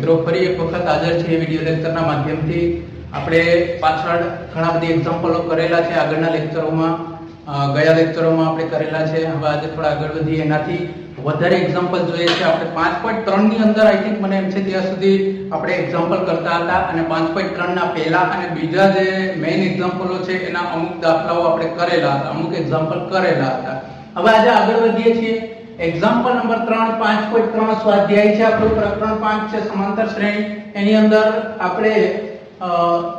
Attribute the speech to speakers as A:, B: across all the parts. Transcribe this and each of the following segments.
A: મિત્રો ફરી એક વખત હાજર છે વિડિયો લેક્ચરના માધ્યમથી। આપણે પાછળ ઘણા બધી એક્ઝામ્પલો કરેલા છે આગળના લેક્ચરોમાં, ગયા લેક્ચરોમાં આપણે કરેલા છે। હવે આજે થોડા આગળ વધી એનાથી વધારે એક્ઝામ્પલ જોઈએ છે। આપણે 5.3 ની અંદર આઈ થિંક મને એમ છે ત્યાં સુધી આપણે એક્ઝામ્પલ કરતા હતા અને 5.3 ના પહેલા અને બીજા જે મેઇન એક્ઝામ્પલો છે એના અમુક દાખલાઓ આપણે કરેલા હતા, અમુક એક્ઝામ્પલ કરેલા હતા। હવે આજે આગળ વધીએ છીએ। एग्जांपल नंबर 3 5.3 स्वाध्याय છે આપણો પ્રકરણ 5 છે સમાંતર શ્રેણી। એની અંદર આપણે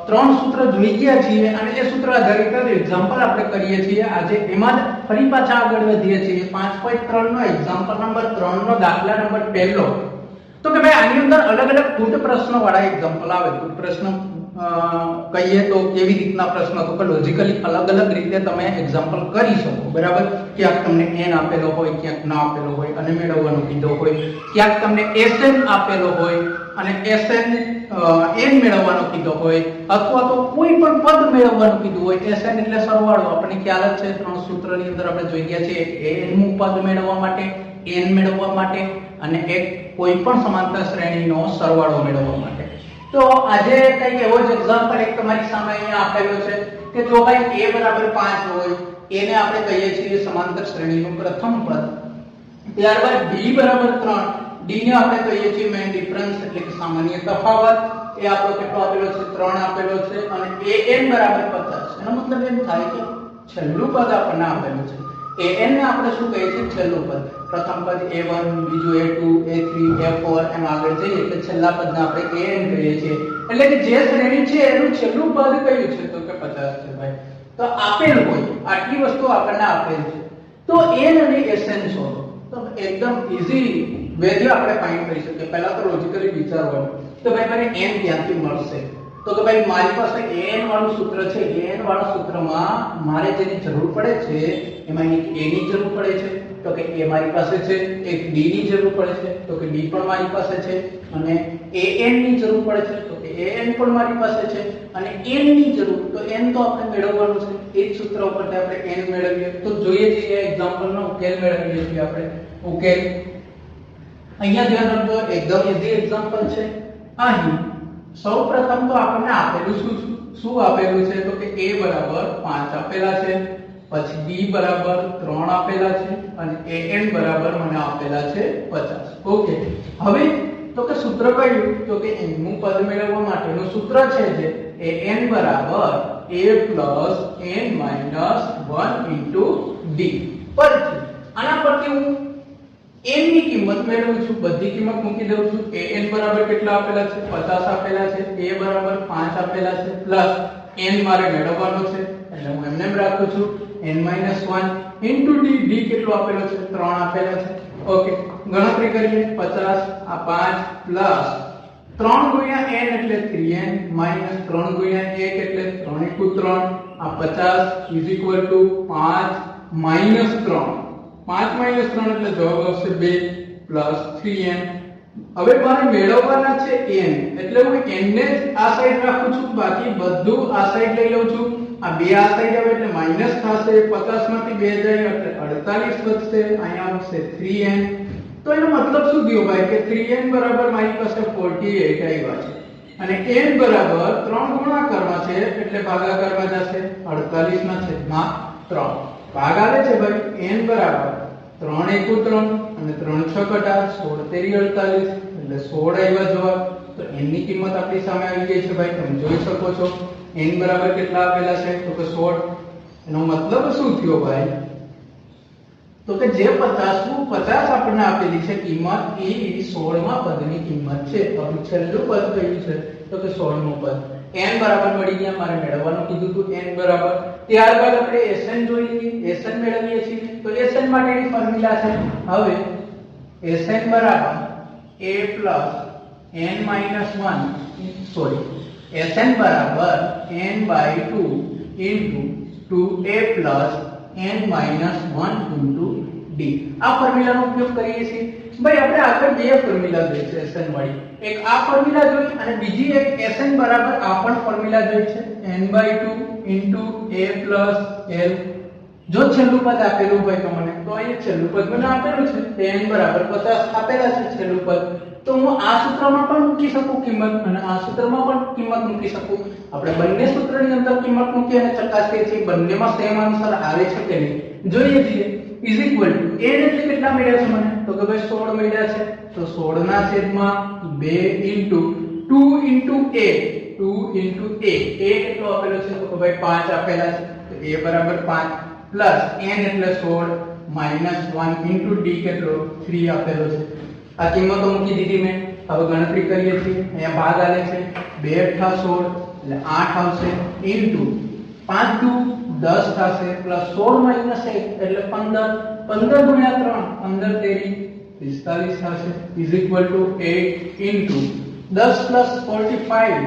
A: ત્રણ સૂત્ર જોઈ ગયા છીએ અને એ સૂત્ર આધારિત એક્ઝામ્પલ આપણે કરીએ છીએ। આજે એમાં જ ફરી પાછા આગળ વધીએ છીએ। 5.3 નો એક્ઝામ્પલ નંબર 3 નો દાખલા નંબર પહેલો તો કે ભાઈ આની અંદર અલગ અલગ ટૂટ પ્રશ્નો વાળા એક્ઝામ્પલ આવે। ટૂટ પ્રશ્ન કહીએ તો કેવી રીતના પ્રશ્ન, તો કે લોજિકલી અલગ અલગ રીતે તમે એક્ઝામ્પલ કરી શકો, બરાબર। ક્યાંક તમને n આપેલો હોય, ક્યાંક ના આપેલો હોય અને મેળવવાનું કીધો હોય, ક્યાંક તમને sn આપેલો હોય અને sn n મેળવવાનો કીધો હોય, અથવા તો કોઈ પણ પદ મેળવવાનું કીધું હોય। sn એટલે સરવાળો, આપણને ખ્યાલ જ છે, ત્રણ સૂત્રની અંદર આપણે જોઈ ગયા છે। n મું પદ મેળવવા માટે, n મેળવવા માટે અને એક કોઈ પણ સમાંતર શ્રેણીનો સરવાળો મેળવવા માટે। તો આજે કઈ એવો જ એક્ઝામ્પલ એક તમારી સામે અહીંયા આપેલો છે કે જો ભાઈ a બરાબર 5 હોય, a ને આપણે કહીએ છીએ સમાંતર શ્રેણીનું પ્રથમ પદ, ત્યારબાદ b બરાબર 3, d ને આપણે કહીએ છીએ મેઈન ડિફરન્સ એટલે કે સામાન્ય તફાવત, એ આપણો કેટલો આપેલો છે 3 આપેલો છે અને an બરાબર 50। એનો મતલબ એમ થાય કે છેલ્લું પદ આપણને આપેલું છે, an ને આપણે શું કહીએ છીએ છેલ્લું પદ। પ્રથમ પદ a1, બીજું a2, a3, a4 એમ આગળ જઈએ એટલે છેલ્લા પદને આપણે an કહીએ છીએ। એટલે કે જે શ્રેણી છે એનું છેલ્લું પદ કયું છે તો કે 50 છે ભાઈ। તો આપેલ હોય આટલી વસ્તુ આપણને આપેલ છે તો n અને sn શોધો। તો એકદમ ઈઝી વેલ્યુ આપણે ફાઇન્ડ કરી શકીએ। પહેલા તો લોજિકલી વિચારવાનું તો ભાઈ મને n ક્યાંથી મળશે, તો કે ભાઈ મારી પાસે an વાળું સૂત્ર છે। an વાળા સૂત્રમાં મારે જેની જરૂર પડે છે એમાં એક a ની જરૂર પડે છે તો કે a મારી પાસે છે, એક d ની જરૂર પડે છે તો કે d પણ મારી પાસે છે, અને an ની જરૂર પડે છે તો કે an પણ મારી પાસે છે, અને n ની જરૂર તો n તો આપણે મેળવવાનું છે। એ જ સૂત્ર ઉપરથી આપણે n મેળવીએ તો જોઈએ છીએ એક્ઝામ્પલનો ઉકેલ મેળવીએ છીએ આપણે। ઉકેલ અહીંયા ધ્યાન રાખજો, એકદમ ઈઝી એક્ઝામ્પલ છે। અહીં સૌપ્રથમ તો આપણને આપેલું શું આપેલું છે તો કે a બરાબર 5 આપેલા છે, પછી b બરાબર 3 આપેલા છે અને an બરાબર મને આપેલા છે 50। ઓકે, હવે તો કે સૂત્ર કયું તો કે n નું પદ મેળવવા માટેનું સૂત્ર છે જે an બરાબર a n - 1 * d। પરથી આના પરથી હું n ની કિંમત મેળવું છું, બધી કિંમત મૂકી દઉં છું। an બરાબર કેટલા આપેલા છે 50 આપેલા છે, a બરાબર 5 આપેલા છે, પ્લસ n મારે મેળવવાનો છે એટલે હું એમને રાખું છું n - 1 * d। d કેટલો આપેલો છે 3 આપેલા છે। ઓકે, ગણતરી કરીએ 50 આ 5 પ્લસ 3 ગુણ્યા n એટલે 3n માઈનસ 3 ગુણ્યા 1 એટલે 3 * 3 આ 50 = 5 માઈનસ 3, 5 માઈનસ 3 એટલે જવાબ આવશે 2 પ્લસ 3n। હવે મારે મેળવવાના છે n એટલે હું n ને આ સાઈડ રાખું છું, બાકી બધું આ સાઈડ લઈ લઉં છું। આ 2 આ સાઈડ આવે એટલે માઈનસ થશે, 50 માંથી 2 જાય એટલે 48 વધશે, અહીંયા આવશે 3n। તો એનો મતલબ શું થયો ભાઈ કે 3n બરાબર મારી પાસે 48 આવ્યા છે અને n બરાબર 3 ગુણાકારમાં છે એટલે ભાગાકારમાં જશે 48 ના છેદમાં 3। ભાગ આવે છે ભાઈ n બરાબર 3 * 3 અને 3 * 6 = 16 તેરી 48 એટલે 16 આવ્યા જવાબ। તો n ની કિંમત આપણી સામે આવી ગઈ છે ભાઈ, તમે જોઈ શકો છો n બરાબર કેટલા આપેલા છે તો કે 16। એનો મતલબ શું થયો ભાઈ તો કે જે 50 આપણને આપેલી છે કિંમત એ 16મા પદની કિંમત છે। હવે છેલ્લું પદ કયું છે તો કે 16મું પદ। n બરાબર મળી ગયા, મારે મેળવવાનું કીધું હતું n બરાબર। ત્યારબાદ આપણે sn જોઈ લઈએ, sn મેળવીએ છીએ તો sn માટેની ફોર્મ્યુલા છે। હવે sn બરાબર a sn બરાબર n/2 * 2a n - 1 * d। આ ફોર્મ્યુલાનો ઉપયોગ કરીએ છીએ ભાઈ। આપણે આગળ બે ફોર્મ્યુલા જોઈ છે sn વાળી, એક આ ફોર્મ્યુલા જોઈ અને બીજી એક sn બરાબર આ પણ ફોર્મ્યુલા જોઈ છે n/2 * a l। જો છેલ્લું પદ આપેલું હોય તો મને તો અહીં છેલ્લું પદ મને આપેલું છે n બરાબર 50 આપેલા છે છેલ્લું પદ, તો હું આ સૂત્રમાં પણ મૂકી શકું કિંમત અને આ સૂત્રમાં પણ કિંમત મૂકી શકું. આપણે બંને સૂત્રની અંદર કિંમત મૂકી અને ચકાસીએ છીએ બંનેમાં સેમ આન્સર આવે છે કે નહીં જોઈએ છીએ. ઇઝ ઇક્વલ ટુ n એટલે કેટલા મળ્યા છે મને? તો કે ભાઈ 16 મળ્યા છે. તો 16 ના છેદમાં 2 into 2 into a 2 into a કેટલો આપેલો છે? તો કે ભાઈ 5 આપેલા છે. તો a બરાબર 5 પ્લસ n એટલે 16 માઈનસ 1 ઇન્ટુ d કેટલો 3 આપેલો છે. આ કિંમતો મૂકી દીધી મેં. હવે ગણતરી કરીએ છીએ. અહીંયા ભાગ આલે છે 2 * 8 = 16 એટલે 8 આવશે ઇન્ટુ 5 * 2 10 થશે પ્લસ 16 માઈનસ 1 એટલે 15 15 ગુણ્યા 3 15 તેરી 45 થશે is equal two 8 into 10 plus 45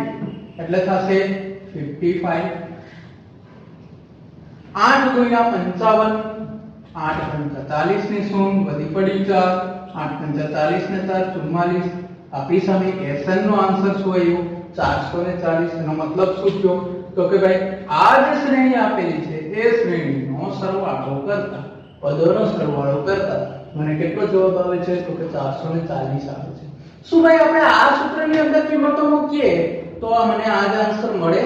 A: એટલે થશે 55 8 ગુણ્યા 55 8 * 40 ની શૂન વધી પડી 4 8 * 40 ને 4 44 આપણી સામે SN નો આન્સર શું આવ્યો 440 એનો મતલબ શું થયો તો કે ભાઈ આ જે શ્રેણી આપેલી છે એ શ્રેણીનો સરવાળો કરતા પદોનો સરવાળો કરતા મને કેટલો જવાબ આવે છે તો કે 440 આવે છે. શું ભાઈ આપણે આ સૂત્રની અંદર કિંમતો મૂકીએ તો મને આ જ આન્સર મળે?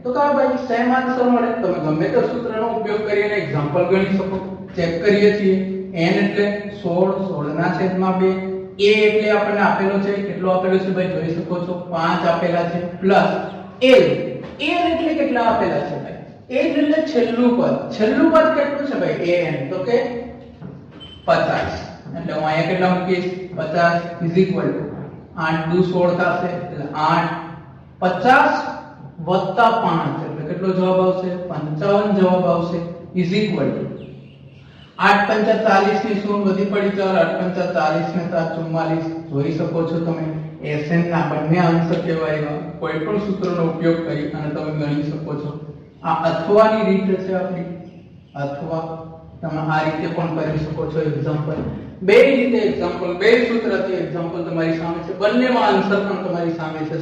A: તો કે ભાઈ સેમ આન્સર મળે. તમે ગમે તે સૂત્રનો ઉપયોગ કરીને એક્ઝામ્પલ ગણી શકો. ચેક કરીએ છીએ. n એટલે 16 16 ના છેદમાં 2 a એટલે આપણને આપેલો છે કેટલો આપેલો છે ભાઈ જોઈ શકો છો 5 આપેલા છે પ્લસ l એટલે કેટલા આપેલા છે ભાઈ? l એટલે છેલ્લું પદ કેટલું છે ભાઈ an તો કે 50 એટલે હું અહીંયા કેટલા મૂકીશ 50 ઇઝ ઇક્વલ ટુ 8 * 2 = 16 થશે એટલે 8 50 વત્તા 5 એટલે કેટલો જવાબ આવશે 55 જવાબ આવશે ઇઝ ઇક્વલ ટુ 8 * 5 40 ની શૂન વધી પડી 4 8 * 5 40 ને 7 44 જોઈ શકો છો તમે SN ના બંને આન્સર કહેવાય. કોઈ પણ સૂત્રનો ઉપયોગ કરી અને તમે ગણી શકો છો. આ અથવાની રીત છે આપણી. અથવા તમે આ રીતે પણ કરી શકો છો એક્ઝામ્પલ. બે રીતે એક્ઝામ્પલ બે સૂત્રથી એક્ઝામ્પલ તમારી સામે છે. બંનેમાં આન્સર પણ તમારી સામે છે.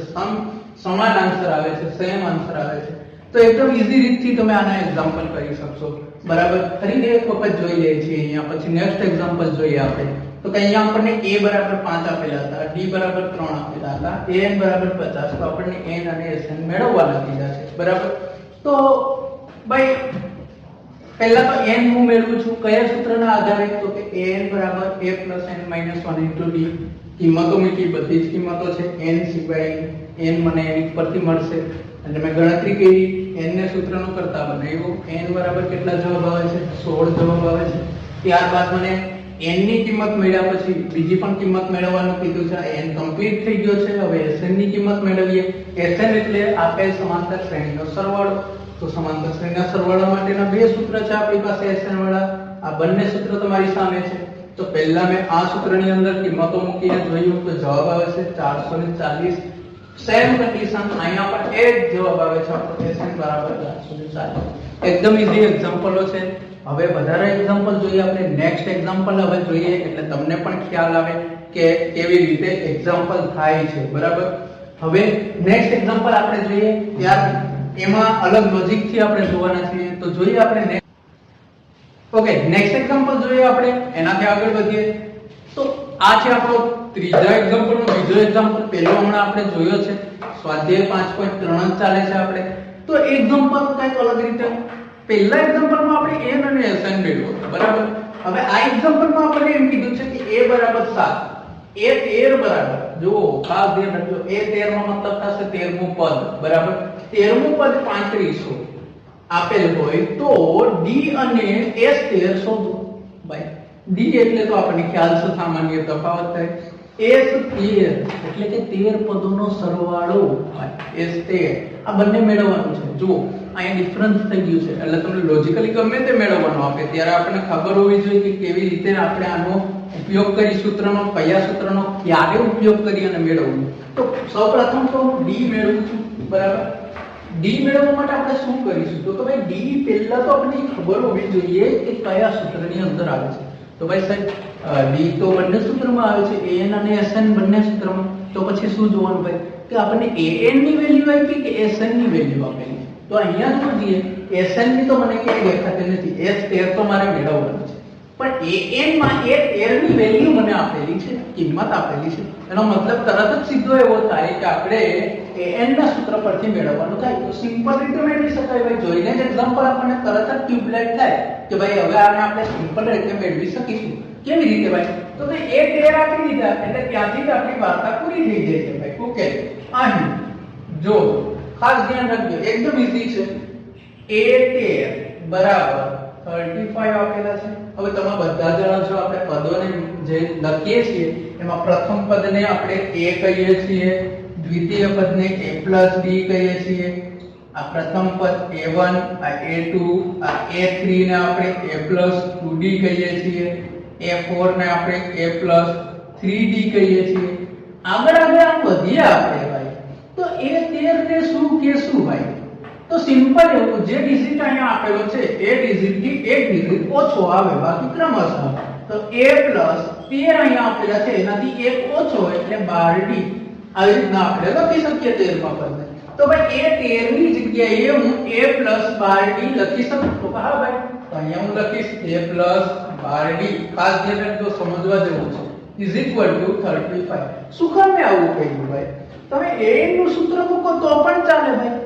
A: સમાન આન્સર આવે છે સેમ આન્સર આવે છે. તો એકદમ ઈઝી રીતથી તમે આના એક્ઝામ્પલ કરી શકશો. બરાબર ફરી એક વખત જોઈ લઈએ છીએ. અહીંયા પછી નેક્સ્ટ એક્ઝામ્પલ જોઈએ આપણે. તો કે અહીંયા આપણને a બરાબર 5 આપેલા હતા, d બરાબર 3 આપેલા હતા, an બરાબર 50. તો આપણને n અને sn મેળવવાના દીધા છે. બરાબર તો ભાઈ પહેલા તો n હું મેળવું છું કયા સૂત્રના આધારે? તો કે an બરાબર a + n - 1 * d. કિંમતો મૂકી બધી જ કિંમતો છે. n સિવાય n મને એની પરથી મળશે એટલે મેં ગણતરી કરી. n ને સૂત્રનું કરતા બનાવ્યું. n બરાબર કેટલા જવાબ આવે છે 16 જવાબ આવે છે. ત્યારબાદ મને n ની કિંમત મળ્યા પછી બીજી પણ કિંમત મેળવવાનું કીધું છે. n કમ્પ્લીટ થઈ ગયો છે. હવે sn ની કિંમત મેળવીએ. sn એટલે આપેલ સમાંતર શ્રેણીનો સરવાળો. તો સમાંતર શ્રેણીના સરવાળા માટેના બે સૂત્ર છે આપણી પાસે sn વાળા. આ બંને સૂત્ર તમારી સામે છે. તો પહેલા મેં આ સૂત્રની અંદર કિંમતો મૂકીને જોયું તો જવાબ આવે છે 440. સેમ કન્ડિશન અહીંયા પણ એ જ જવાબ આવે છે આપણો sn બરાબર 440. એકદમ ઈઝી એક્ઝામ્પલો છે. હવે વધારે એક્ઝામ્પલ જોઈએ આપણે. નેક્સ્ટ એક્ઝામ્પલ હવે જોઈએ એટલે તમને પણ ખ્યાલ આવે કે કેવી રીતે એક્ઝામ્પલ થાય છે. બરાબર હવે નેક્સ્ટ એક્ઝામ્પલ આપણે જોઈએ ત્યાર એમાં અલગ લોજિક થી આપણે જોવાના છીએ. તો જોઈએ આપણે ઓકે નેક્સ્ટ એક્ઝામ્પલ જોઈએ આપણે. એનાથી આગળ વધીએ તો આ છે આપણો ત્રીજા એક્ઝામ્પલનો બીજો એક્ઝામ્પલ. પહેલો હમણાં આપણે જોયો છે સ્વાધ્યાય 5.3 જ ચાલે છે આપણે. તો એક્ઝામ્પલ કંઈક અલગ રીતે પહેલા એક્ઝામ્પલમાં આપણે n અને sn મેળવ્યો. બરાબર હવે આ એક્ઝામ્પલમાં આપણે એમ કીધું છે કે a બરાબર 7 a 13 બરાબર જો ખાસ ધ્યાન રાખજો a 13 નો મતલબ થશે 13મું પદ. બરાબર 13મું પદ 3500 આપેલ હોય તો d અને s13 શોધો. ભાઈ d એટલે તો આપણને ખ્યાલ છે સામાન્ય તફાવત થાય. s13 એટલે કે 13 પદોનો સરવાળો. s13 આ બંને મેળવવાનું છે. જુઓ અહીંયા ડિફરન્સ થઈ ગયું છે એટલે તમને લોજિકલી ગમે તે મેળવવાનું આપે ત્યારે આપણને ખબર હોવી જોઈએ કે કેવી રીતે આપણે આનો ઉપયોગ કરી સૂત્રનો કયા સૂત્રનો ક્યારે ઉપયોગ કરી અને મેળવવું. તો સૌપ્રથમ તો d મેળવું છું. બરાબર d મેળવવા માટે આપણે શું કરીશું? તો ભાઈ d પહેલા તો આપણને ખબર હોવી જોઈએ કે કયા સૂત્રની અંદર આવે છે. તો ભાઈ સાહેબ d તો બંને સૂત્રમાં આવે છે an અને sn બંને સૂત્રમાં. તો પછી શું જોવાનું ભાઈ કે આપણને an ની વેલ્યુ આપી કે sn ની વેલ્યુ આપેલી. તો અહીંયા જો જોઈએ sn ની તો મને ક્યાંય દેખાતી નથી. s13 તો મારે મેળવવાનું છે પણ an માં a 13 ની વેલ્યુ મને આપેલી છે, કિંમત આપેલી છે, એનો મતલબ તરત જ સીધો એવો થાય કે આપણે an ના સૂત્ર પરથી મેળવવાનું થાય. તો સિમ્પલ રીતે મેળવી શકાય ભાઈ. જોઈને જ એક્ઝામ્પલ આપણને તરત જ ટ્યુબલાઇટ થાય કે ભાઈ હવે આને આપણે સિમ્પલ રીતે મેળવી શકીશું. કેવી રીતે ભાઈ? તો કે a 13 આપી દીધા એટલે ત્યાંથી જ આપણી વાર્તા પૂરી થઈ જાય છે ભાઈ. ઓકે, અહીં જો ખાસ ધ્યાન રાખજો, એકદમ ઈઝી છે. a 13 બરાબર 35 આપેલા છે. હવે તમે બધા જાણો છો આપણે પદોને જે લખીએ છીએ એમાં પ્રથમ પદને આપણે a કહીએ છીએ, દ્વિતીય પદને a + b કહીએ છીએ, આ પ્રથમ પદ a1, આ a2, આ a3 ને આપણે a + 2d કહીએ છીએ, a4 ને આપણે a + 3d કહીએ છીએ. આગળ આમ વધીએ આપણે ભાઈ તો a 13 ને શું કહેશું ભાઈ? તો સિમ્પલ એવું, જે ડિજિટ અહીંયા આપેલો છે એ ડિજિટથી એક ડિજિટ ઓછો આવે, બાકી ક્રમશઃ. તો a + 13 અહીંયા આપેલા છે એનાથી એક ઓછો એટલે 12d. આવી રીતના આપણે લખી શકીએ 13 માં પદને. તો ભાઈ a 13 ની જગ્યાએ હું a + 12d લખી શકું. તો હા ભાઈ, તો અહીંયા હું લખીશ a + 12d. ખાસ ધ્યાન રાખજો, સમજવા જેવું છે. = 35. શું કામ આવું કહ્યું ભાઈ? તમે an નું સૂત્ર મૂકો તો પણ ચાલે ભાઈ.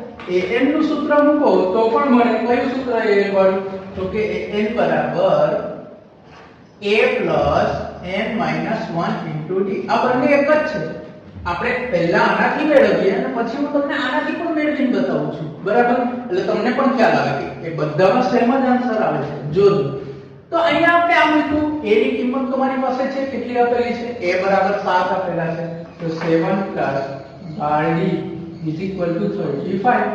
A: an નું સૂત્ર મૂકો તો પણ મળે. કયું સૂત્ર an વાળું? તો કે an બરાબર a + n - 1 * d. આ બંને એક જ છે. આપણે પહેલા આનાથી મેળવીએ અને પછી હું તમને આનાથી પણ મેળવીને બતાવું છું, બરાબર? એટલે તમને પણ ખ્યાલ આવે કે બધામાં સેમ જ આન્સર આવે છે. જોજો. તો અહીંયા આપણે આ મૂક્યું. a ની કિંમત તમારી પાસે છે, કેટલી આપેલી છે? a બરાબર 7 આપેલા છે. તો 7 + 12d = 35.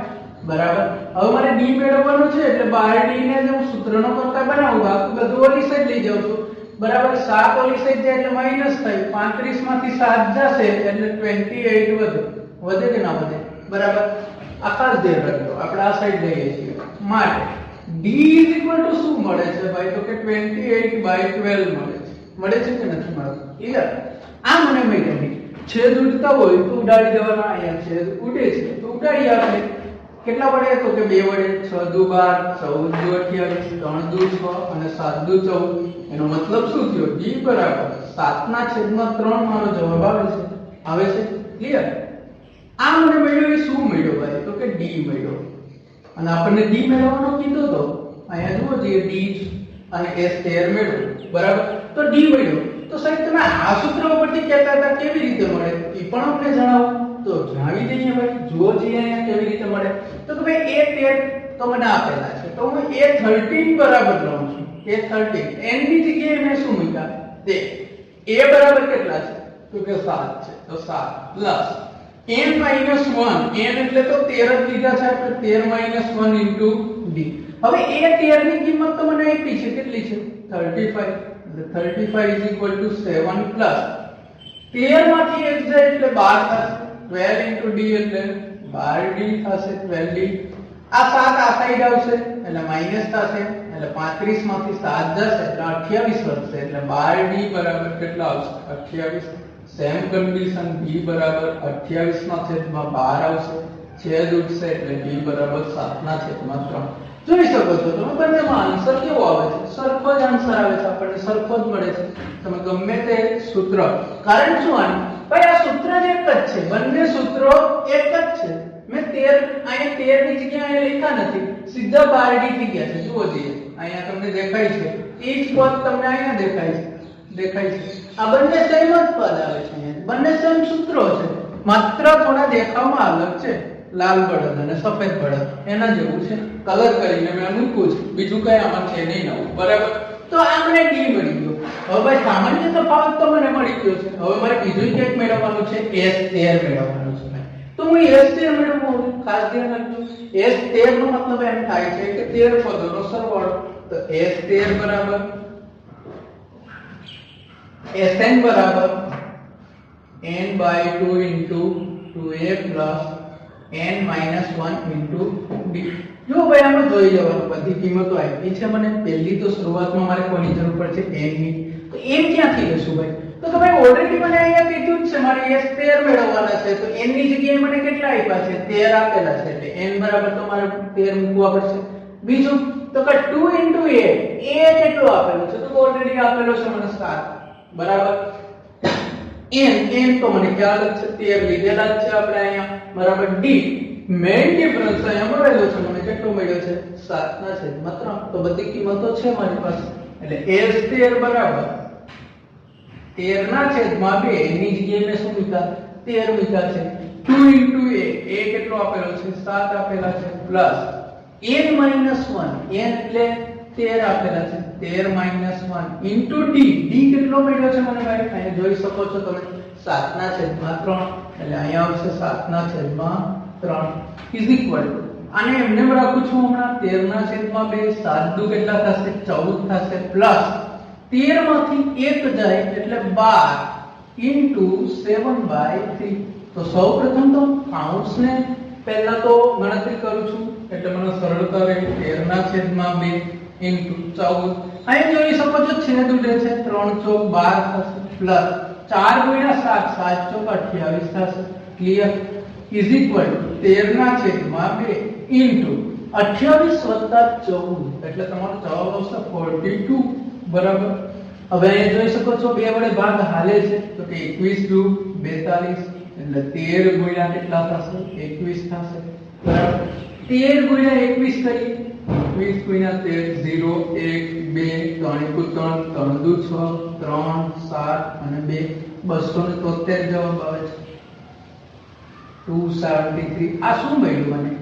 A: બરાબર. હવે મારે d મેળવવાનું છે એટલે 12d ને જો સૂત્રનો કરતા બનાવું, બાકી બધું ઓલી સાઈડ લઈ જાઉં છું. બરાબર. 7 ઓલી સાઈડ જાય એટલે માઈનસ થાય. 35 માંથી 7 જશે એટલે 28 વધે. વધે કે ના વધે? બરાબર. આ ખાસ ધ્યાન રાખજો, આપણે આ સાઈડ લઈએ છીએ. માટે d = શું મળે છે ભાઈ? તો કે 28/12 મળે છે. મળે છે કે નથી મળતું? ક્લિયર? આ મને મેળવી છેદ ઉડતા હોય તો ઉડાડી દેવાના. અહીંયા છેદ ઉડે છે તો ઉડાડી આપણે. કેટલા વડે? તો કે 2 વડે. 6 દુ 12, 14 દુ 28, 3 દુ 6 અને 7 દુ 14. એનો મતલબ શું થયો? d બરાબર 7/3 મારો જવાબ આવે છે. આવે છે? ક્લિયર? આ મને મેળવી શું મળ્યો ભાઈ? તો કે d મળ્યો. અને આપણને d મેળવવાનો કીધો તો અહીંયા જુઓ જે d અને s 13 મેળવ્યો. બરાબર. તો d મળ્યો. તો સાહેબ તમે આ સૂત્ર ઉપરથી કહેતા હતા કેવી રીતે મળે એ પણ અમને જણાવો. તો જણાવી દઈએ ભાઈ. જુઓ જે અહીંયા કેવી રીતે મળે. તો કે ભાઈ a 13 તો મને આપેલા છે તો હું a 13 બરાબર લઉં છું. a 13 n ની જગ્યાએ મેં શું મૂક્યા? તે a બરાબર કેટલા છે? તો કે 7 છે. તો 7 પ્લસ n - 1. n એટલે તો 13 જ લીધા છે આપણે. 13 - 1 * d. હવે a 13 ની કિંમત તો મને આપી છે, કેટલી છે? 35. 35 = 7 પ્લસ 13 માંથી 1 જાય એટલે 12 થશે. 12 * d એટલે 12d થશે. 12d. આ 7 આ સાઈડ આવશે એટલે માઈનસ થશે એટલે 35 માંથી 7 જશે એટલે 28 વધશે એટલે 12d બરાબર કેટલા આવશે? 28. સેમ કન્ડિશન b બરાબર 28/12 આવશે. છેદ ઉડશે એટલે d બરાબર 7/3. જોઈ શકો છો તમે બંનેમાં આન્સર કેવો આવે છે? સરખો જ આન્સર આવે છે. આપણને સરખો જ મળે છે. તમે ગમે તે સૂત્ર, કારણ શું આનું ભાઈ આ સૂત્ર જ એક જ છે. બંને સૂત્રો એક જ છે. મેં 13 અહીંયા 13 ની જગ્યાએ અહીંયા લખ્યા નથી, સીધા 12d થઈ ગયા છે. જુઓ જોઈએ અહીંયા તમને દેખાય છે. એ જ પદ તમને અહીંયા દેખાય છે. આ બંને સેમ જ પદ આવે છે. અહીંયા બંને સેમ સૂત્રો છે, માત્ર થોડા દેખાવમાં અલગ છે. લાલ બળદ અને સફેદ બળદ એના જેવું છે. કલર કરીને મેં મૂક્યું છે, બીજું કઈ આમાં છે નહીં નવું. બરાબર. તો આ મને d મળી ગયો. હવે ભાઈ સામાન્ય તફાવત તો મને મળી ગયો છે. હવે મારે બીજું કંઈક મેળવવાનું છે. s13 મેળવવાનું છે. તો હું s13 મેળવવું. ખાસ ધ્યાન રાખજો, s13 નો મતલબ એમ થાય છે કે 13 પદોનો સરવાળો. તો s13 બરાબર sn બરાબર n/2 * 2a + n - 1 * d. જો ભાઈ આમાં જોઈ જવાનું, બધી કિંમતો આપી છે મને. પહેલી તો શરૂઆતમાં મારે કોની જરૂર પડશે? n ની. તો n ક્યાંથી લેશું ભાઈ? તો ભાઈ ઓલરેડી મને અહીંયા કીધું જ છે મારે s13 મેળવવાના છે. તો n ની જગ્યાએ મને કેટલા આપ્યા છે? 13 આપેલા છે એટલે n બરાબર તો મારે 13 મૂકવા પડશે. બીજું તો કે 2 into a કેટલો આપેલો છે? તો ઓલરેડી આપેલો છે મને 7, બરાબર. n તો મને ખ્યાલ જ છે, 13 લીધેલા જ છે આપણે અહીંયા, બરાબર. d મેઈન ડિફરન્સ અહીંયા મળેલો છે મને, કેટલો મળ્યો છે? 7/3. તો બધી કિંમતો છે મારી પાસે, એટલે s13 બરાબર 13/2. એની જગ્યાએ મેં શું મૂક્યા? 13 મૂક્યા છે. 2 into a કેટલો આપેલો છે? 7 આપેલા છે, પ્લસ n minus 1, n એટલે 13 આપેલા છે, 13 - 1 into d કેટલો મળ્યો છે મને ભાઈ? અહીંયા જોઈ શકો છો તમે, 7/3. એટલે અહીંયા આવશે 7/3 is equal to, આને એમને રાખું છું હમણાં 13/2. 7 દુ કેટલા થશે? 14 થશે, પ્લસ 13 માંથી 1 જાય એટલે 12 into 7/3. તો સૌપ્રથમ તો કાઉન્ટ્સને પહેલા તો ગણતરી કરું છું, એટલે મને સરળતા રહે. 13/2 into 14. અહીં જોઈ શકો છો છેદ ઉડે છે, 3 ચોક 12 થશે, પ્લસ 4 ગુણ્યા 7, 7 ચોક 28 થશે. Clear? Is equal two 13/2 into 28 વત્તા 14, એટલે તમારો જવાબ આવશે 42, બરાબર. હવે અહીં જોઈ શકો છો 2 વડે ભાગ હાલે છે, તો કે 21 દુ 42, એટલે 13 ગુણ્યા કેટલા થશે? 21 થશે, બરાબર. 13 ગુણ્યા 21 કરીએ, 21 ગુણ્યા 13 0 1 2 3 3 3 દુ 6 3 7 અને 2 273 જવાબ આવે છે. 273. આ શું મળ્યું મને?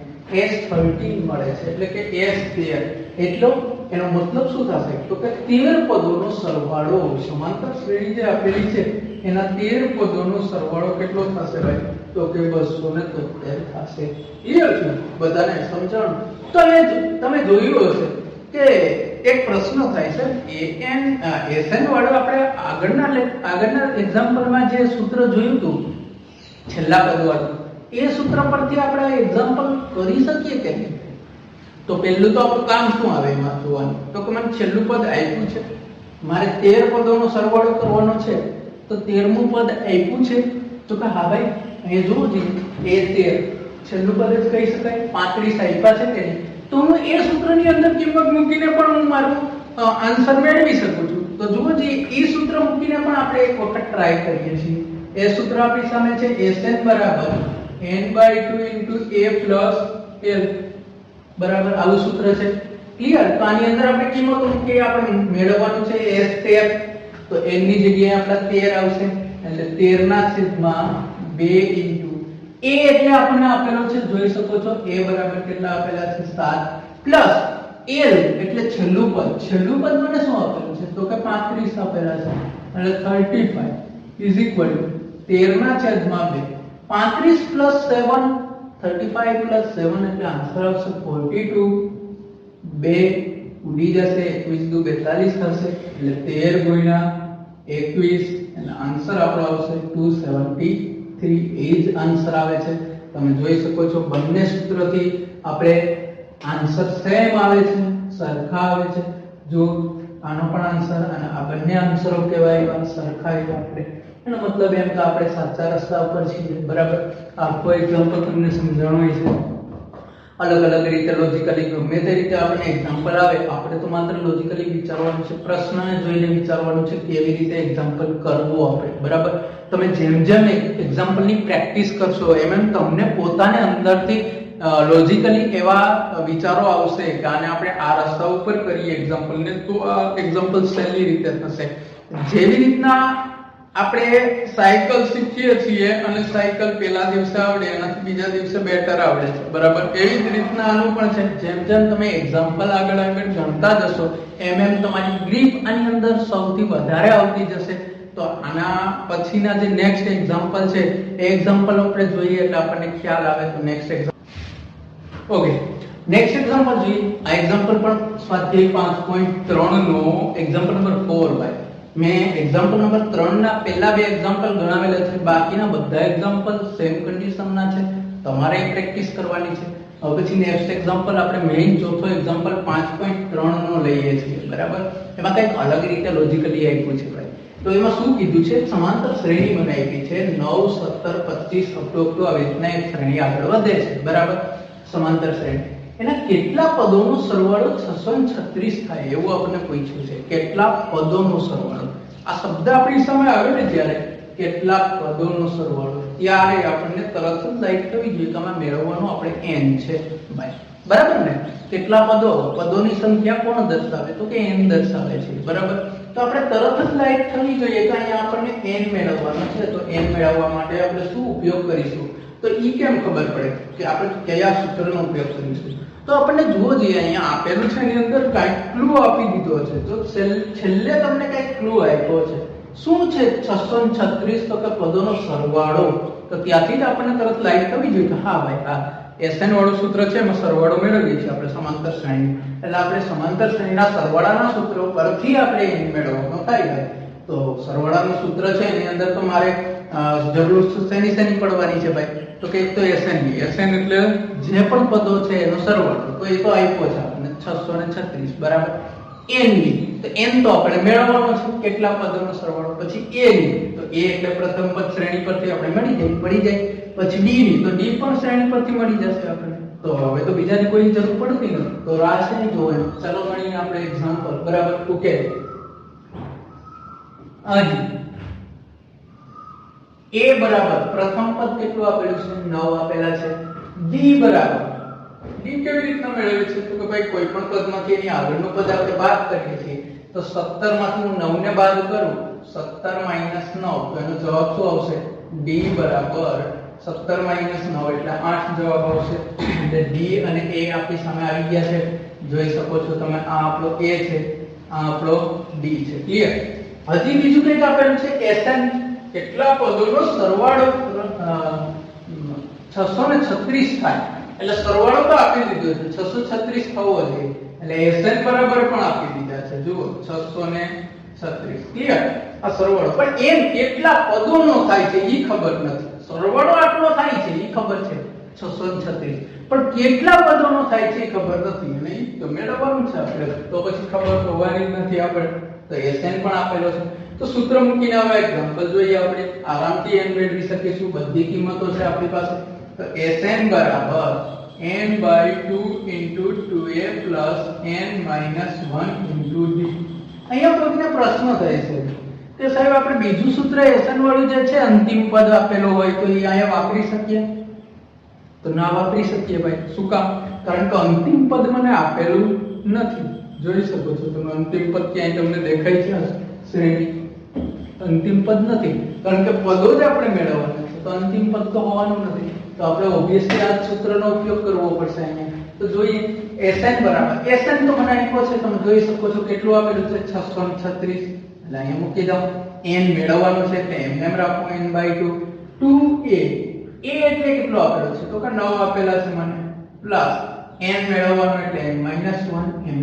A: S13 મળે છે, એટલે કે S13. એટલો એનો મતલબ શું થશે? તો કે 13 પદોનો સરવાળો, સમાંતર શ્રેણી જે આપેલી છે એના 13 પદોનો સરવાળો કેટલો થશે ભાઈ? તો કે 273 થશે. ક્લિયર છે? બધાને સમજણ? તો તમે જોયું હશે કે એક પ્રશ્ન થાય છે, SN વાળો આપણે આગળના એક્ઝામ્પલમાં જે સૂત્ર જોયું હતું છેલ્લા પદ વાળું, એ સૂત્ર પરથી આપણે એક્ઝામ્પલ કરી શકીએ કે નહીં? તો પહેલું તો આપણું કામ શું આવે એમાં જોવાનું, તો કે મને છેલ્લું પદ આપ્યું છે, મારે 13 પદોનો સરવાળો કરવાનો છે, તો 13મું પદ આપ્યું છે, તો કે હા ભાઈ અહીં જોવું જોઈએ, એ 13 છેલ્લું પદ જ કહી શકાય. 35 આપ્યા છે કે નહીં? તો હું એ સૂત્રની અંદર કિંમત મૂકીને પણ હું મારું આન્સર મેળવી શકું છું. તો જુઓ જી, એ સૂત્ર મૂકીને પણ આપણે એક વખત ટ્રાય કરીએ છીએ. એ સૂત્ર આપણી સામે છે, Sn બરાબર n/2 into a plus l, બરાબર. આવું સૂત્ર છે. ક્લિયર? તો આની અંદર આપણે કિંમતો મૂકીએ, આપણે મેળવવાનું છે S13. તો n ની જગ્યાએ આપણા 13 આવશે, એટલે 13/2 into a એટલે આપણને આપેલો છે, જોઈ શકો છો, a બરાબર કેટલા આપેલા છે? 7, પ્લસ l એટલે છેલ્લું પદ. છેલ્લું પદ મને શું આપેલું છે? તો કે 35 આપેલા છે, એટલે 35 is equal to 13/2. 35 plus 7, 35 plus 7 એટલે આન્સર આવશે 42. 2 ઉડી જશે, 21 દુ 42 થશે, એટલે 13 ગુણ્યા 21, એટલે આન્સર આપણો આવશે 273. એ જ આન્સર આવે છે. તમે જોઈ શકો છો બંને સૂત્રથી આપણે આન્સર સેમ આવે છે, સરખા આવે છે. જો આનો પણ આન્સર અને આ બંને આન્સરો કેવા એવા સરખા એવા આપણે, એનો મતલબ એમ કે આપણે સાચા રસ્તા ઉપર છીએ, બરાબર. આખો એક્ઝામ્પલ તમને સમજાવવાનો હોય છે, અલગ અલગ રીતે લોજિકલી ગમે તે રીતે આપણે એક્ઝામ્પલ આવે, આપણે તો માત્ર લોજિકલી વિચારવાનું છે, પ્રશ્નને જોઈને વિચારવાનું છે કેવી રીતે એક્ઝામ્પલ કરવું આપણે, બરાબર. તમે જેમ જેમ એક્ઝામ્પલની પ્રેક્ટિસ કરશો એમ એમ તમને પોતાને અંદરથી લોજિકલી એવા વિચારો આવશે કે આને આપણે આ રસ્તા ઉપર કરીએ એક્ઝામ્પલને, તો આ એક્ઝામ્પલ સહેલી રીતે થશે. જેવી રીતના આપણે સાયકલ શીખીએ છીએ અને સાયકલ પહેલા દિવસે આવડે એનાથી બીજા દિવસે બેટર આવડે છે, બરાબર. એવી જ રીતના આનું પણ છે. જેમ જેમ તમે એક્ઝામ્પલ આગળ ગણતા જશો એમ એમ તમારી ગ્રીપ આની અંદર સૌથી વધારે આવતી જશે. તો આના પછીના જે નેક્સ્ટ એક્ઝામ્પલ છે એ એક્ઝામ્પલ આપણે જોઈએ એટલે આપણને ખ્યાલ આવે. તો next example, okay, next example જોઈએ. આ એક્ઝામ્પલ પણ સ્વાધ્યાય 5.3 નો એક્ઝામ્પલ નંબર 4 ભાઈ. મેં એક્ઝામ્પલ નંબર 3 ના પહેલા બે એક્ઝામ્પલ ગણાવેલા છે, બાકીના બધા એક્ઝામ્પલ સેમ કન્ડિશનના છે, તમારે પ્રેક્ટિસ કરવાની છે. હવે પછી નેક્સ્ટ એક્ઝામ્પલ આપણે મેઈન ચોથો એક્ઝામ્પલ 5.3 નો લઈએ છીએ, બરાબર. એમાં કંઈક અલગ રીતે લોજિકલી આપ્યું છે ભાઈ. તો એમાં શું કીધું છે? સમાંતર શ્રેણી મને આપી છે, 9 17 25 અપ ટુ આવી રીતના એક શ્રેણી આગળ વધે છે, બરાબર. સમાંતર શ્રેણી એના કેટલા પદોનો સરવાળો 636 થાય એવું આપણને પૂછ્યું છે. કેટલા પદોનો સરવાળો, આ શબ્દ આપણી સામે આવ્યો ને જ્યારે કેટલા પદોનો સરવાળો, ત્યારે આપણને તરત જ લાઈટ થવી જોઈએ કે આમાં મેળવવાનું આપણે n છે ભાઈ, બરાબર ને? કેટલા પદો, પદોની સંખ્યા કોણ દર્શાવે તો કે n દર્શાવે છે, બરાબર? તો આપણે તરત જ લાઈટ થવી જોઈએ કે અહીંયા આપણને n મેળવવાનો છે. તો n મેળવવા માટે આપણે શું ઉપયોગ કરીશું? તો ઈ કેમ ખબર પડે કે આપણે કયા સૂત્રનો ઉપયોગ કરીશું? તો આપણને જુઓ જોઈએ અહીંયા આપેલું છે એની અંદર કાંઈક ક્લુ આપી દીધો છે. તો છેલ્લે તમને કાંઈક ક્લુ આપ્યો છે. શું છે 636? તો કે પદોનો સરવાળો. તો ત્યાંથી જ આપણને તરત લાઈટ થવી જોઈએ કે હા ભાઈ આ SN વાળું સૂત્ર છે એમાં સરવાળો મેળવીએ છીએ આપણે સમાંતર શ્રેણી. એટલે આપણે સમાંતર શ્રેણીના સરવાળાના સૂત્રો પરથી આપણે n મેળવવાનો થાય. તો સરવાળાનું સૂત્ર છે એની અંદર તો મારે જરૂર શેની પડવાની છે ભાઈ? તો કે એક તો SN ની. SN એટલે જે પણ પદો છે એનો સરવાળો. તો એ તો આપ્યો છે આપણને 636, બરાબર? n ની તો n તો આપણે મેળવવાનો છે કેટલા પદોનો સરવાળો. પછી a ની તો a એટલે પ્રથમ પદ શ્રેણી પરથી આપણે મળી જાય. પછી d ની તો d પણ શ્રેણી પરથી મળી જશે આપણને. તો હવે તો બીજાની કોઈ જરૂર પડતી નથી. તો આ છે ને જો ચાલો ગણીએ આપણે એક્ઝામ્પલ, બરાબર? ઉકેલ અહીં a બરાબર પ્રથમ પદ કેટલું આપેલું છે? 9 આપેલા છે. d બરાબર, d કેવી રીતના મેળવે છે? તો કે ભાઈ કોઈ પણ પદમાંથી એની આગળનું પદ આપણે બાદ કરીએ છીએ. તો 17 માંથી હું 9 ને બાદ કરું, 17 - 9 તો એનો જવાબ શું આવશે? d બરાબર 17 - 9 એટલે 8 જવાબ આવશે. એટલે d અને a આપણી સામે આવી ગયા છે, જોઈ શકો છો તમે. આ આપણો a છે, આ આપણો d છે. ક્લિયર? હજી બીજું કંઈક આપેલું છે SN, કેટલા પદોનો સરવાળો 636 થાય. એટલે સરવાળો તો આપી દીધો છે, 636 થવો જોઈએ. એટલે SN બરાબર પણ આપી દીધા છે, જુઓ 636. ક્લિયર? આ સરવાળો, પણ n કેટલા પદોનો થાય છે ઈ ખબર નથી. સરવાળો આટલો થાય છે ઈ ખબર છે 636, પણ કેટલા પદોનો થાય છે ઈ ખબર નથી. અને ઈ તો મેળવવાનું છે આપણે, તો પછી ખબર હોવાની જ નથી આપણે. તો SN પણ આપેલો છે. તો સૂત્ર મૂકીને હવે એક્ઝામ્પલ જોઈએ. આપણે આરામથી n મેળવી શકીશું, બધી કિંમતો છે આપણી પાસે. તો SN બરાબર n/2 * 2a + n - 1 * d. અહીંયા કોઈને પ્રશ્ન થાય છે કે સાહેબ આપણે બીજું સૂત્ર SN વાળું જે છે અંતિમ પદ આપેલો હોય તો એ અહીંયા વાપરી શકીએ? તો ના વાપરી શકીએ ભાઈ. શું કામ? કારણ કે અંતિમ પદ મને આપેલું નથી. જોઈ શકો છો તમે અંતિમ પદ ક્યાંય તમને દેખાય છે શ્રેણી? અંતિમ પદ નથી, કારણ કે પદો જ આપણે મેળવવાના છે. તો અંતિમ પદ તો હોવાનું નથી. તો આપણે ઓબ્વિયસલી આ સૂત્રનો ઉપયોગ કરવો પડશે અહીંયા. તો જોઈએ SN બરાબર, SN તો મને આપ્યો છે, તમે જોઈ શકો છો કેટલું આપેલું છે 636. એટલે અહીંયા મૂકી દઉં. n મેળવવાનો છે એટલે એમ રાખો n/2. 2a, a એટલે કેટલો આપેલો છે? તો કે 9 આપેલા છે મને, પ્લસ n મેળવવાનો એટલે n - 1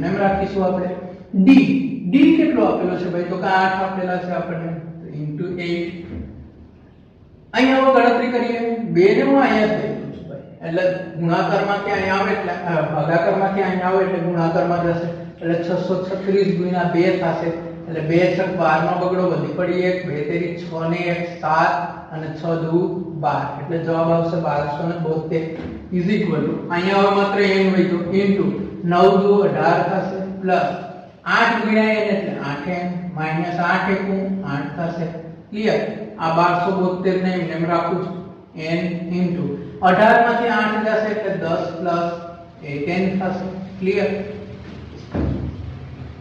A: એમ રાખીશું આપણે. d કેટલો આપેલો છે ભાઈ? તો કે 8 આપેલા છે આપણને, તો * 8. અહીંયા હવે ગણતરી કરીએ. 2 ને હું અહીંયા થઈ ગયું છું ભાઈ, એટલે ગુણાકારમાંથી અહીંયા આવે એટલે ભાગાકારમાંથી અહીંયા આવે એટલે ગુણાકારમાં જશે. એટલે 636 * 2 થશે. એટલે 2 * 6 12 નો બગડો, વધી પડી 1, 2 તેરી 6 ને 1 7 અને 6 દુ 12. એટલે જવાબ આવશે 1272 = અહીંયા હવે માત્ર n હોય તો * 9 દુ 18 થશે, પ્લસ 8 * n એટલે 8n - 8 એકુ 8 થશે. ક્લિયર? આ 1272 ને એમ રાખું છું. n * 18 માંથી 8 જશે એટલે 10 પ્લસ 8n થશે. ક્લિયર?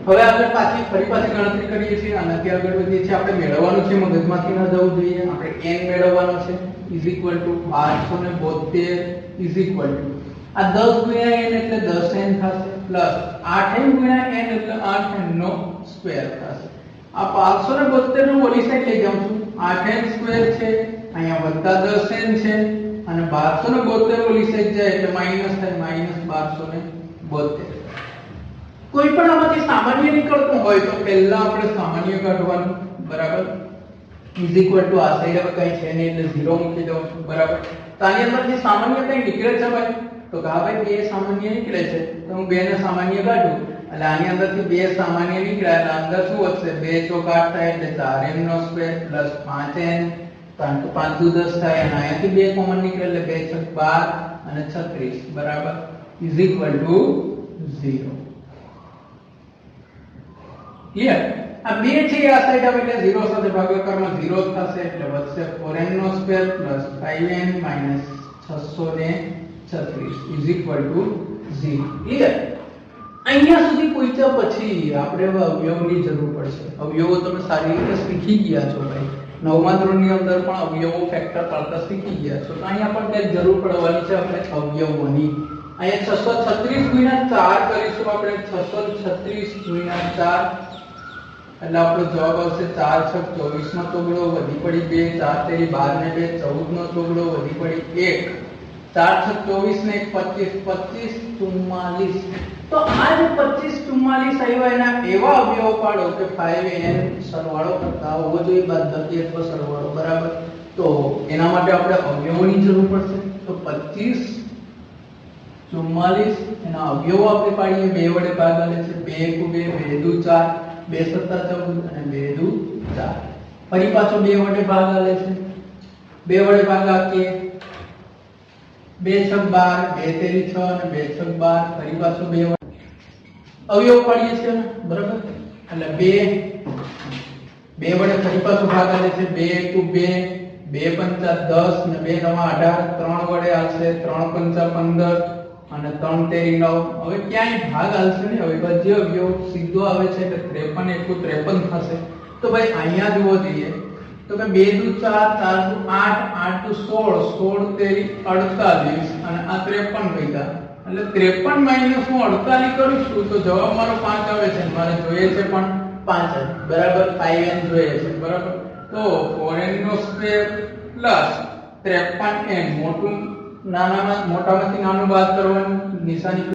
A: હવે આપણે ફરી પાછી ગણતરી કરીએ છીએ, આનાથી આગળ વધીએ છીએ. આપણે મેળવવાનું છે, મગજમાંથી ન જવું જોઈએ. આપણે n મેળવવાનો છે = 1272 આ 10 * n એટલે 10n થશે, પ્લસ 8n * n એટલે 8n નો સ્ક્વેર થશે. આ 572 નું ઓલી સાઈડ લઈ જાઉં છું. 8n સ્ક્વેર છે, અહીંયા વત્તા 10n છે, અને 1272 ઓલી સાઈડ જાય એટલે માઈનસ થાય, -1272. કોઈ પણ આમાંથી સામાન્ય નીકળતું હોય તો પહેલા આપણે સામાન્ય કાઢવાનું, બરાબર? = આ સાઈડ હવે કઈ છે નહીં એટલે 0 મૂકી દઉં છું, બરાબર? તો આની અંદરથી સામાન્ય કઈ નીકળે છે ભાઈ? તો કે હા ભાઈ 2 સામાન્ય નીકળે છે. તો હું 2 ને સામાન્ય કાઢું એટલે આની અંદરથી 2 સામાન્ય નીકળ્યા એટલે અંદર શું વધશે? 2 ચોક 8 થાય એટલે 4n નો સ્ક્વેર પ્લસ 5n, કારણ કે 5 દુ 10 થાય, અને અહીંયાથી 2 કોમન નીકળે એટલે 2 છક 12 અને 36, બરાબર? Is equal to 0. ક્લિયર? આ બે છે આ સાઈડ આવે એટલે 0 સાથે ભાગાકારમાં 0 થશે એટલે વધશે 4n નો square plus 5n minus 636 is equal to 0. Clear? અહીંયા સુધી પહોંચ્યા પછી આપણે હવે અવયવની જરૂર પડશે. અવયવો તમે સારી રીતે શીખી ગયા છો ભાઈ. 9મા ધોરણની અંદર પણ અવયવો ફેક્ટર પાડતા શીખી ગયા છો. તો અહીંયા પણ કંઈક જરૂર પડવાની છે આપણે અવયવોની. અહીંયા 636 ગુણ્યા 4 કરીશું આપણે. 636 ગુણ્યા 4 એટલે આપણો જવાબ આવશે 4 6 24 નો તોગડો વધી પડી 2 4 તેરી 12 ને 2 14 નો તોગડો વધી પડી 1 4 6 24 ને 1 25 25 44. તો આ જે 25 44 આવ્યા એના એવા અવયવો પાડો કે 5n સરવાળો કરતા હોવો જોઈએ બાદબાકી અથવા સરવાળો બરાબર. તો એના માટે આપણે અવયવોની જરૂર પડશે. તો 25 44 એના અવયવો આપણે પાડીએ. 2 વડે ભાગાલે છે 2 * 2 2 * 4 2 * 7 = 14 અને 2 * 4. ફરી પાછો 2 વડે ભાગાલે છે. 2 વડે ભાગાકીએ 2 * 6 12 2 તેરી 6 અને 2 * 6 12. ફરી પાછો 2 વડે અવયવ પાડીએ છીએ બરાબર. એટલે 2 વડે ફરી પાછો ભાગાલે છે. 2 * 2 2 * 5 10 અને 2 * 9 18. 3 વડે આવશે 3 * 5 15 અને 3 તેરી 9. હવે ક્યાંય ભાગ આવશે નહીં. હવે બધી અવયવ સીધો આવે છે એટલે 53 * 1 53 થશે. તો ભાઈ અહીંયા જુઓ જોઈએ તો કે 2 * 4 4 * 8 8 * 16 16 તેરી 48 અને આ 53 વૈગા એટલે 53 માઈનસ હું 48 કરીશું તો જવાબ મારો 5 આવે છે. મારે જોઈએ છે પણ 5 બરાબર 5n જોઈએ છે બરાબર. તો 4n નો સ્ક્વેર પ્લસ 53n મોટામાંથી નાનું બાદ કરવાનું નિશાની